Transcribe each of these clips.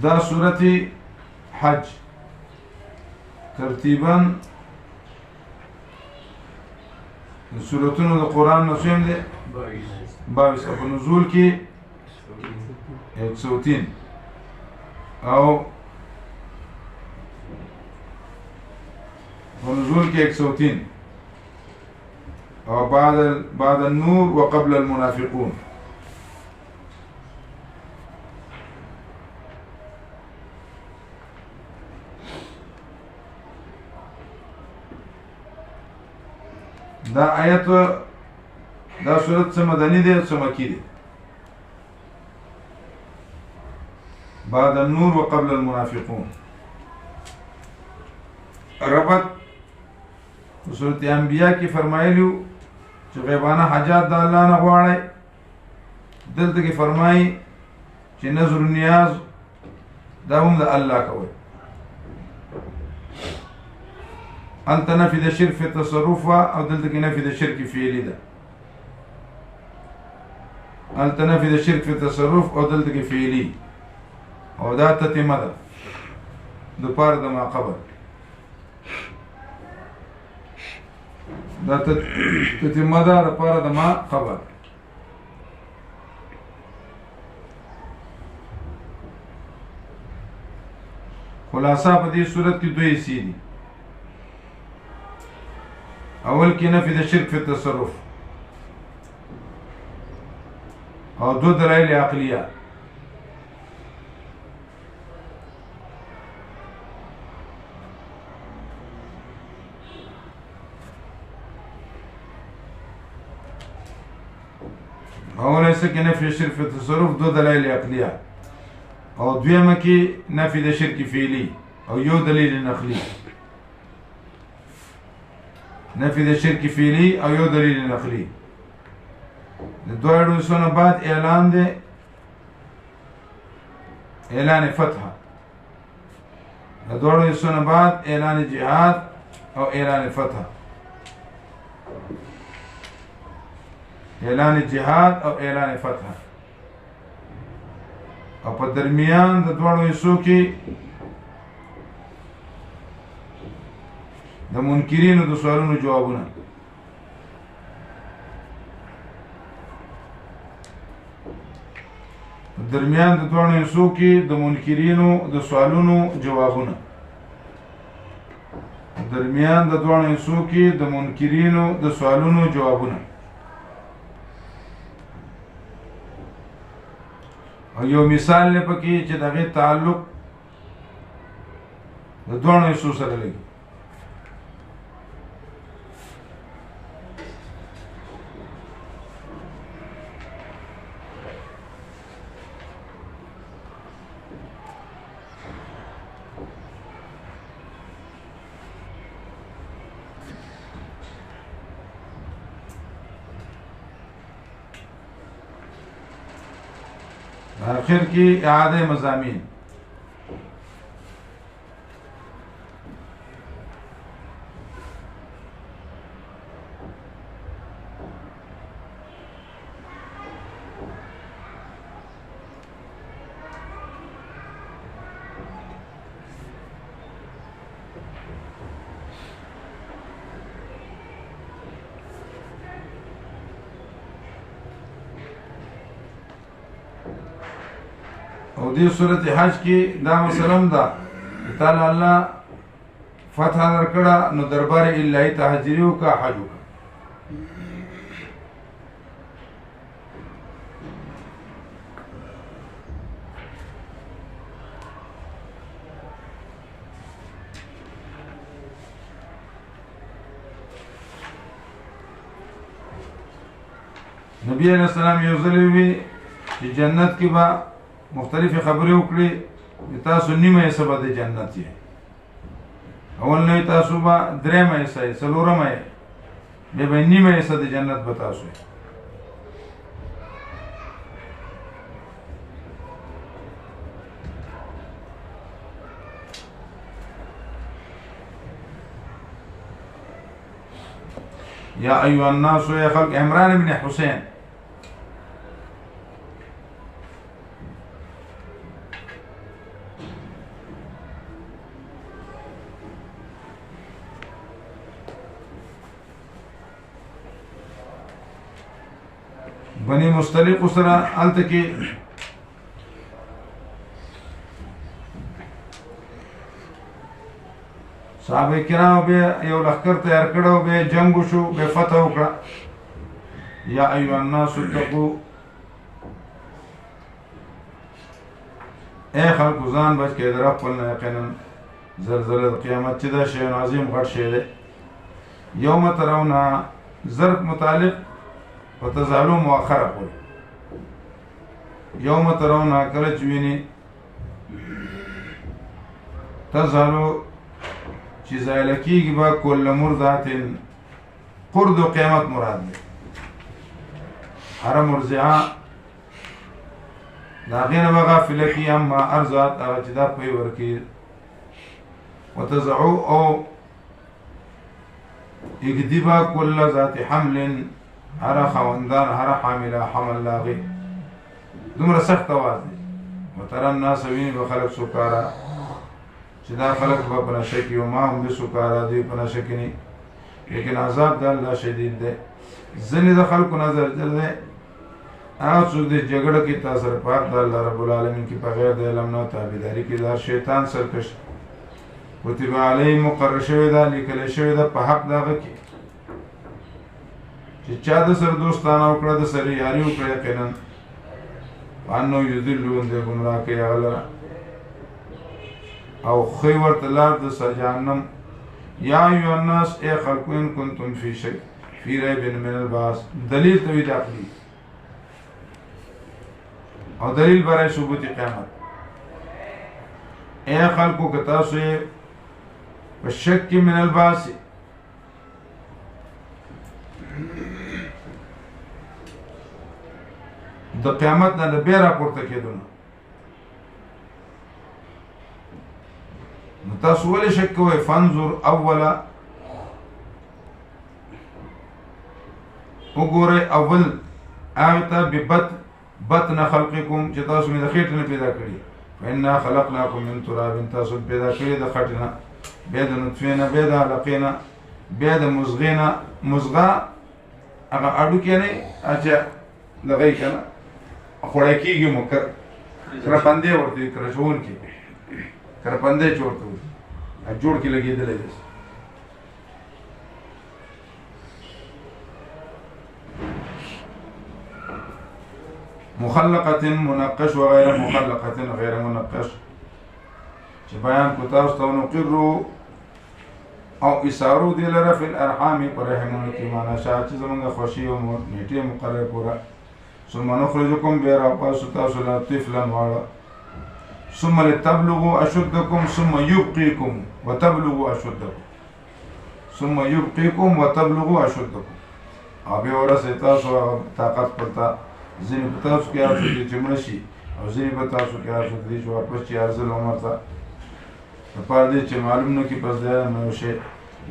دا سورة حج ترتيبا سورتون دا قرآن نسویم دے 22 اپا نزول کی 103 او ونزول کی 103 او بعد النور وقبل المنافقون. دا آیت دا صورت څه مدنی دی څه مکی دی. بعد النور وقبل المنافقون ربط صورت انبیاء کی فرمایلیو چې غیبانه حاجات د الله نه غواړي. دلته کې فرمایي چې نظر نیاز دا هم د الله کوي. انت نفي د شرک فی تصرف او دلته کې نفي د شرک فعلی ده. انت نفي د شرک فی تصرف او دلته کې فعلی او دا تتمه ده د پاره د ما قبل. دا تتمه ده د پاره د ما قبل. خلاصہ په دې صورت کې دوی حصے دي. اول کې نفي د شرک فی التصرف او دو دلایل عقلیه. اول ایسه کې نفي شرک فی التصرف دو دلایل عقلیه او دویمه کې نفي د شرک فعلی او یو دلیل نقلی. نفي د شرک فعلی او یو دلیل نقلی. د دوه سنه بعد اعلان ده اعلان فتح. د دوه سنه بعد اعلان جهاد او اعلان فتح. اعلان جهاد او اعلان فتح. او په درمیان د دوه حصو کې د منکرینو د سوالونو جوابونه. درمیان د دوه حصو کې د منکرینو د سوالونو جوابونه. درمیان د دوه حصو کې د منکرینو د سوالونو جوابونه. او یو مثال نه پکې چې دغه تعلق د دوه حصو سره لګي. آخر کی اعادہ مضامین. او دې صورت حج کې دا مسلم ده تعالی الله فتح درکړه نو دربار الهی تهجریو کا حج وکړه. نبی علیہ السلام یو ځل وی چې جنت کې با مختلف خبرې وکړي. تاسو نیمه حصہ به د جنت یې. اول نه تاسو به درېمه حصہ یې څلورمه یې بیا به نیمه حصہ د جنت به تاسو یې. یا ایها الناس یا خلق عمران بن حسین بني مستلق سره هلته کې صحابه کرام به یو لښکر تیار کړو، به جنگ وشو، به فتح وکړه. یا ایها الناس اتقوا، اے خلکو ځان بچ کړئ د رب خپل نه. یقینا زلزله د قیامت چې دا شی عظیم غټ شی دی. یوم ترونه ظرف متعلق په تزالو مؤخره کوي. یوم ترونه کله چې ویني تزالو چې زایله کېږي به کل مرضعة، قرد و قیامت مراد دی. هر مرضعه د هغې نه به غافله کي، اما ارضعت هغه چې دا پی ورکړي. وتضعو او اږدي به کل ذات حمل، هر خاوندان هر حامله حمل د هغې. دومره سخت اواز دی. وترى الناس، ویني به خلک سکاره، چې دا خلک به په نشه کې وما هم بسکاره، دوی په نشه کې نه. لیکن عذاب د الله شدید دی. ځینې د خلکو نظر دی هغه څوک دی جګړه کې تاثر پاک د الله رب العالمین کې بغیر د علم نه تابعداري کې دا شیطان سرکش. کتب علیه مقرر شوی ده، لیکل شوی ده په حق د هغه کې چې چا د سره دوستانه وکړه، د سره یاري وکړه، یقینا وانه یضلون، دی ګمراه کوي هغه لره او ښوي ورته لار د جهنم. یا ایها الناس، ای خلکو، ان کنتم فی شک فی ریب من البعث، دلیل توحید عقلی او دلیل برای ثبوت قیامت. اے خلقو که تاسو په شک کې من البعث، د قیامت نه د بیا راپورته کېدو نه، نو تاسو ولې شک کوئ؟ فانظر اوله، وګورئ اول هغه ته بطن خلقکم چې تاسو مې د خېټې نه پیدا کړي. فإنا خلقناکم من تراب، تاسو پیدا کړي د خټې نه، بیا د نطفې نه، بیا د علقې نه، بیا د مزغې نه. مزغه هغه اډوکې نه چې لغی که نه خوړی کېږي مو کرپندې ورته وي، کرچوونکي کرپندې چې ورته وي جوړ کې لګېدلی دی. مخلقة منقش وغير مخلقة غير منقش، چې بیان کو تاسو ته نقرو او اسارو دی لره فی الارحام پر رحمونو کې معنا شاه چې زمونږ خوشي او نیټه مقرره پورا. ثم نخرجکم بیا راپاسو تاسو لا طفلا واړه، ثم لتبلغوا اشدکم ثم یبقیکم وتبلغوا اشدکم، ثم یبقیکم وتبلغوا اشدکم. او بیا ورسې تاسو طاقت پرتا. ځینې په تاسو کې هر څوک دی چې مړه شي، او ځینې په تاسو کې هر څوک دی چې واپس چې ارزل عمر ته دپاره دی چې معلوم نه کړي پس دی نه یو شی.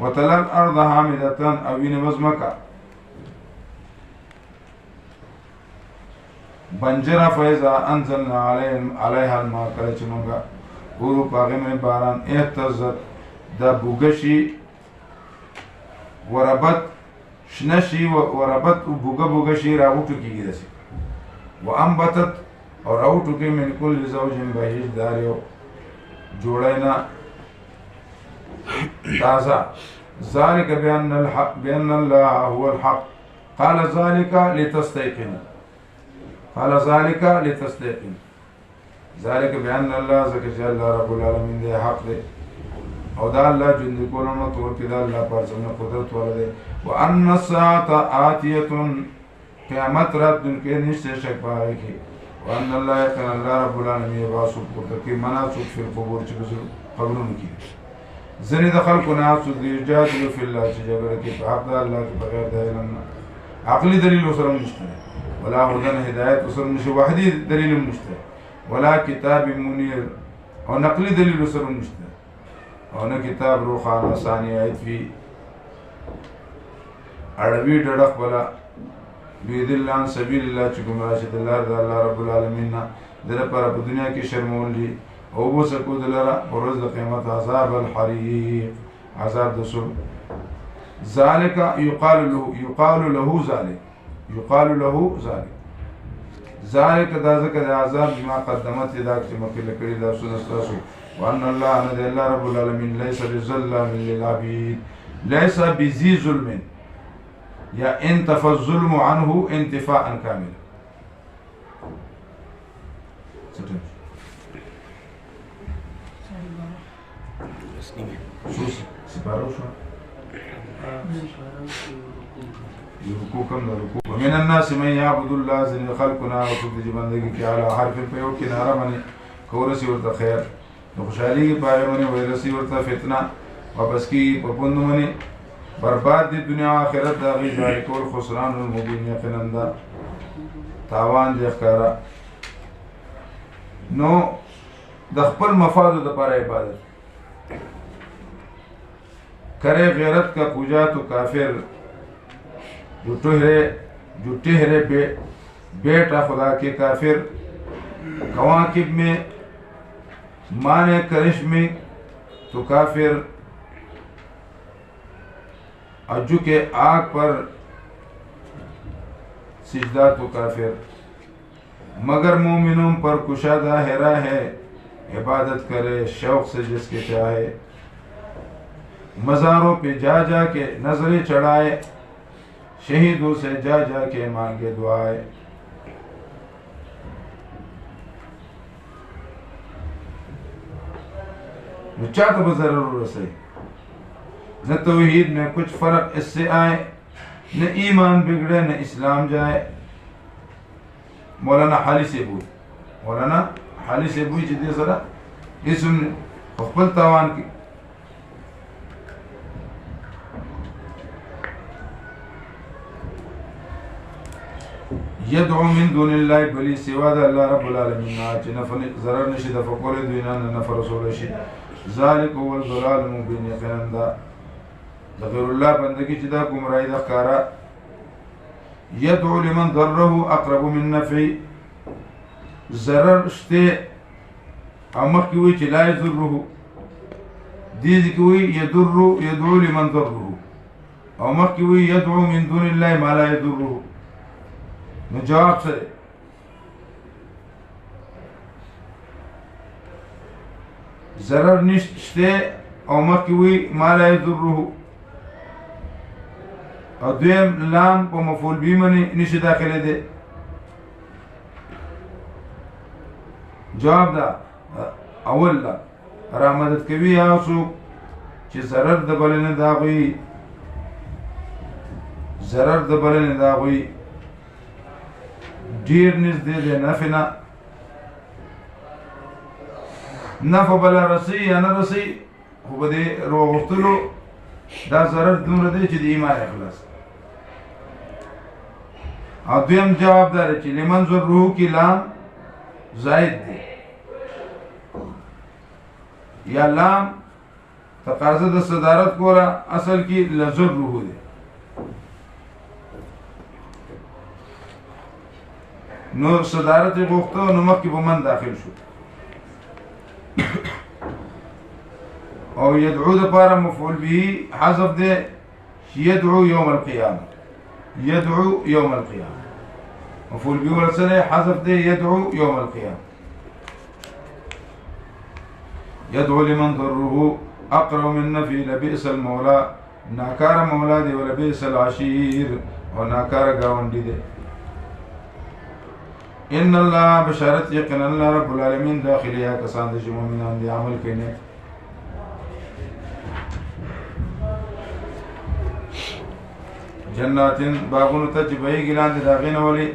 وتلی الارض حامدة، او وینې به ځمکه بنجره، فاذا انزلنا علیها الماء، کله چې موږ ورو په هغې باندې باران، اهتزت، دا بوږه شي، وربت شنه شي، وربت بوږه بوږه شي، راوټو کېږي داسې. وانبتت، او راوټو کې من کل زوج بهیج، دار یو جوړی نه تازه. ذلك بأن الله هو الحق، قال ذلك لتستيقن، قال ذلك لتستيقن. ذلك بأن الله، ذکر چې الله رب العالمین دی حق دی، او دا الله جند کولو تور کې دا الله پر څنګه قدرت والا دی. وأن الساعة آتیة، قیامت راتلونکې نشته شک په هغې کې. وأن الله، یقینا الله رب العالمین یبعث پورته کوي مناسک فی القبور، چې په قبرونو کې ځینې د خلکو نه څوک دی یجادلو فی الله، چې جګړه کوي په حق د الله کې بغیر د علم نه. عقلي دلیل ورسره هم نشته، ولا هدن هدایت ورسره نشته، وحدي دلیل هم نشته، ولا کتاب منیر، او نقلي دلیل ورسره هم نشته، او نه کتاب روښانه ثاني آیت وي اړوي ډډه خپله بیدل عن سبیل الله، چې ګمراه شي د لارې د الله رب العالمین نه، د لپاره په دنیا کې شرمول دي، او وبسکو د لره په ورځ د قیامت عذاب الحریق، عذاب د سور. ذلك يقال له ذلك، يقال له ذلك، ذالک دا ذکر عذاب بما قدمت دا چې مخکې لکړي دا سونه ستاسو وان الله ان الله رب العالمین لیس بظلام للعبید لیس بذی ظلم یا انتفى الظلم عنه انتفاء كاملا. ومن الناس من يعبد الله زن خلقنا وخد بندگی کی اعلی حرف په یو کې ناره باندې کورسی ورته خیر نو خوشحالی کی پای باندې ویرسی ورته فتنه واپس کی په پوند باندې برباد دی دنیا آخرت دا غي ځای کول خسران المبین یقینا دا تاوان دی ښکارا نو د خپل مفاد د لپاره عبادت کرے غیرت کا پوجا تو کافر جو ٹہرے بیٹا خدا کے کافر کواکب میں مانے کرش میں تو کافر اجو کے آگ پر سجدہ تو کافر مگر مومنوں پر کشادہ ہیرا ہے عبادت کرے شوق سے جس کے چاہے مزاروں پہ جا جا کے نظریں چڑھائے شہیدوں سے جا جا کے مانگے دعائے چاہتا بضرر رسے نہ توحید میں کچھ فرق اس سے آئے نہ ایمان بگڑے نہ اسلام جائے مولانا حالی سے بوئی جدی سرا اسم خفل تاوان کی یدعو من دون اللہ بلی سوا دا اللہ رب العالمین چی ضرر نشی دا فقول دوینان نفر رسول شی ذالک هو الضلال المبین یقیناً دا غیر اللہ بندگی چی دا گمرائی دا خارا یدعو لمن ضرره اقرب من نفعی ضرر شتے امخ کی ہوئی چی لا یضرره دیز کی ہوئی یدعو لمن ضرره امخ کی ہوئی یدعو من دون اللہ ما لا یضرره نو جواب سے ضرر نشتے او مکی ہوئی ما لا یضرہ او دویم لام پا مفعول بھی منی نشی داخلے دے جواب دا اول دا را مدد کبھی آسو چی ضرر دبلن داغوی دیر نزدې دی نفع نفع بلا رسی یا نه رسی خو به دې روغتلو دا ضرر دومره دی چې د ایمان اخلاص او دویم جواب دا دی چې لمن ضرره کی لام زائد دی یا لام تقاضا د صدارت کولا اصل کی لضرره دی نو صدارت غوخته نو مخی بمن داخل شو او یدعو دا پارا مفعول بھی حذف دے یدعو یوم القیامة مفعول بھی ورسلے حذف دے یدعو یوم القیامة یدعو لمن ضرره اقرب من نفی لبئس المولا ناکار مولا دے ولبئس العشیر اور ناکار گاونڈی دے ان اللہ بشارت یقین اللہ رب العالمین داخلی کسان دے مومنان دے عمل کنے جناتن باغون تجبئی گلان دے داغین والی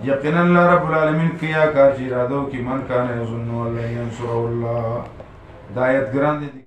یقین اللہ رب العالمین کیا کار جیرادو کی من کانے ظنو اللہ ینصر اللہ دایت گران دے